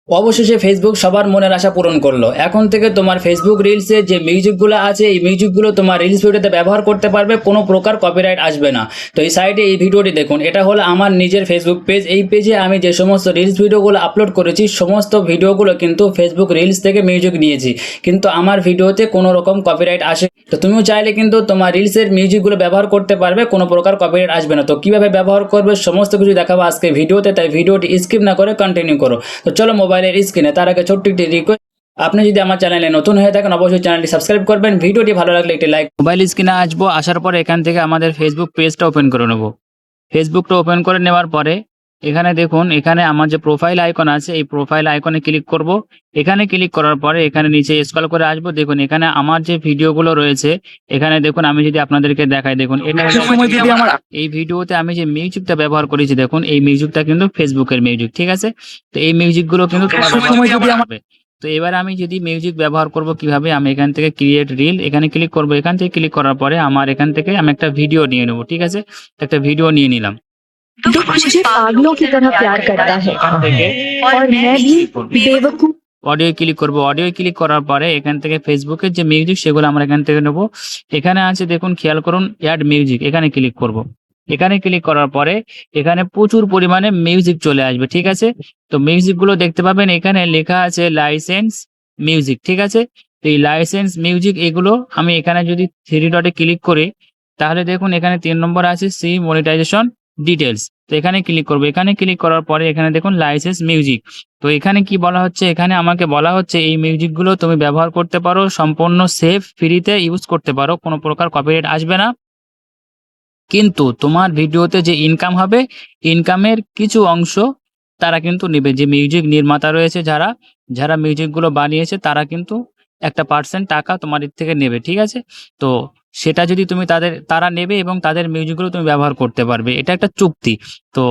অবশেষে ফেসবুক সবার মনের আশা পূরণ করলো। এখন থেকে তোমার ফেসবুক রিলসে যে মিউজিকগুলো আছে এই মিউজিকগুলো তোমার রিলস ভিডিওতে ব্যবহার করতে পারবে, কোনো প্রকার কপিরাইট আসবে না। তো এই সাইডে এই ভিডিওটি দেখুন, এটা হলো আমার নিজের ফেসবুক পেজ। এই পেজে আমি যে সমস্ত রিলস ভিডিওগুলো আপলোড করেছি সমস্ত ভিডিওগুলো কিন্তু ফেসবুক রিলস থেকে মিউজিক নিয়েছি, কিন্তু আমার ভিডিওতে কোনো রকম কপিরাইট আসে। তো তুমিও চাইলে কিন্তু তোমার রিলসের মিউজিকগুলো ব্যবহার করতে পারবে, কোনো প্রকার কপিরাইট আসবে না। তো কিভাবে ব্যবহার করবে সমস্ত কিছু দেখাবো আজকে ভিডিওতে, তাই ভিডিওটি স্কিপ না করে কন্টিনিউ করো। তো চলো মোবাইলের স্ক্রিনে, তার আগে ছোট্ট একটি রিকোয়েস্ট, আপনি যদি আমার চ্যানেলে নতুন হয়ে থাকেন অবশ্যই চ্যানেলটি সাবস্ক্রাইব করবেন, ভিডিওটি ভালো লাগলে একটি লাইক। মোবাইল স্ক্রিনে আসবো, আসার পরে এখান থেকে আমাদের ফেসবুক পেজটা ওপেন করে নেব। ফেসবুকটা ওপেন করে নেওয়ার পরে এখানে দেখুন, এখানে আমার যে প্রোফাইল আইকন আছে এই প্রোফাইল আইকনে ক্লিক করব। এখানে ক্লিক করার পরে এখানে নিচে স্ক্রল করে আসবো। দেখুন এখানে আমার যে ভিডিওগুলো রয়েছে, এখানে দেখুন আমি যদি আপনাদেরকে দেখাই, দেখুন এটা এই ভিডিওতে আমি যে মিউজিকটা ব্যবহার করেছি, দেখুন এই মিউজিকটা কিন্তু ফেসবুকের মিউজিক, ঠিক আছে। তো এই মিউজিকগুলো কিন্তু তো এবার আমি যদি মিউজিক ব্যবহার করব কিভাবে, আমি এখান থেকে ক্রিয়েট রিল এখানে ক্লিক করব। এখান থেকে ক্লিক করার পরে আমার এখান থেকে আমি একটা ভিডিও নিয়ে নেব, ঠিক আছে। একটা ভিডিও নিয়ে নিলাম। तो मुझे पागलों की तरह प्यार करता है और मैं भी बेवकूफ। অডিও ক্লিক করব। অডিও ক্লিক করার পরে এখান থেকে ফেসবুকের যে মিউজিক সেগুলো আমরা এখান থেকে নেব। এখানে আছে দেখুন, খেয়াল করুন, অ্যাড মিউজিক, এখানে ক্লিক করব। এখানে ক্লিক করার পরে এখানে প্রচুর পরিমাণে মিউজিক চলে আসবে, ঠিক আছে। তো মিউজিকগুলো দেখতে পাবেন, এখানে লেখা আছে লাইসেন্স মিউজিক, ঠিক আছে। তো এই লাইসেন্স মিউজিক এগুলো আমি এখানে যদি থ্রি ডটে ক্লিক করি, তাহলে দেখুন এখানে 3 নম্বর আছে সি মনিটাইজেশন ডিটেলস। তো এখানে ক্লিক করব। এখানে ক্লিক করার পরে এখানে দেখুন লাইসেন্স মিউজিক। তো এখানে কি বলা হচ্ছে, এখানে আমাকে বলা হচ্ছে এই মিউজিকগুলো তুমি ব্যবহার করতে পারো, সম্পূর্ণ সেফ, ফ্রিতে ইউজ করতে পারো, কোনো প্রকার কপিরাইট আসবে না। কিন্তু তোমার ভিডিওতে যে ইনকাম হবে, ইনকামের কিছু অংশ তারা কিন্তু নেবে। যে মিউজিক নির্মাতা রয়েছে, যারা যারা মিউজিকগুলো বানিয়েছে তারা কিন্তু একটা পার্সেন্ট টাকা তোমার এর থেকে নেবে, ঠিক আছে। তো সেটা যদি তুমি তারা নেবে এবং তাদের মিউজিকগুলো তুমি ব্যবহার করতে পারবে, এটা একটা চুক্তি। তো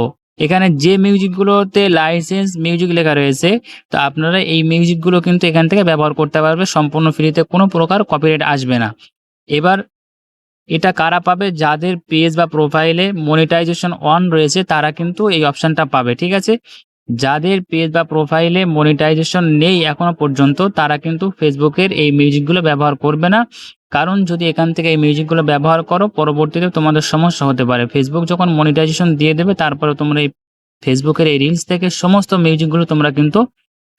এখানে যে মিউজিকগুলোতে লাইসেন্স মিউজিক লেখা রয়েছে, তো আপনারা এই মিউজিকগুলো কিন্তু এখান থেকে ব্যবহার করতে পারবে সম্পূর্ণ ফ্রিতে, কোনো প্রকার কপিরাইট আসবে না। এবার এটা কারা পাবে, যাদের পেজ বা প্রোফাইলে মনিটাইজেশন অন রয়েছে তারা কিন্তু এই অপশনটা পাবে, ঠিক আছে। যাদের পেজ বা প্রোফাইলে মনিটাইজেশন নেই এখনো পর্যন্ত তারা কিন্তু ফেসবুকের এই মিউজিকগুলো ব্যবহার করবে না। কারণ যদি এখান থেকে এই মিউজিকগুলো ব্যবহার করো, পরবর্তীতে তোমাদের সমস্যা হতে পারে। ফেসবুক যখন মনিটাইজেশন দিয়ে দেবে তারপরে তোমরা এই ফেসবুকের এই রিলস থেকে সমস্ত মিউজিকগুলো তোমরা কিন্তু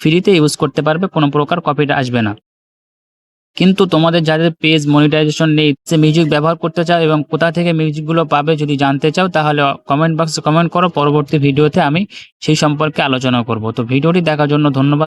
ফ্রিতে ইউজ করতে পারবে, কোনো প্রকার কপিরাইট আসবে না। কিন্তু তোমাদের যাদের পেজ মনিটাইজেশন নেই, সে মিউজিক ব্যবহার করতে চাও এবং কোথা থেকে মিউজিকগুলো পাবে যদি জানতে চাও, তাহলে কমেন্ট বক্সে কমেন্ট করো। পরবর্তী ভিডিওতে আমি সেই সম্পর্কে আলোচনা করব। তো ভিডিওটি দেখার জন্য ধন্যবাদ।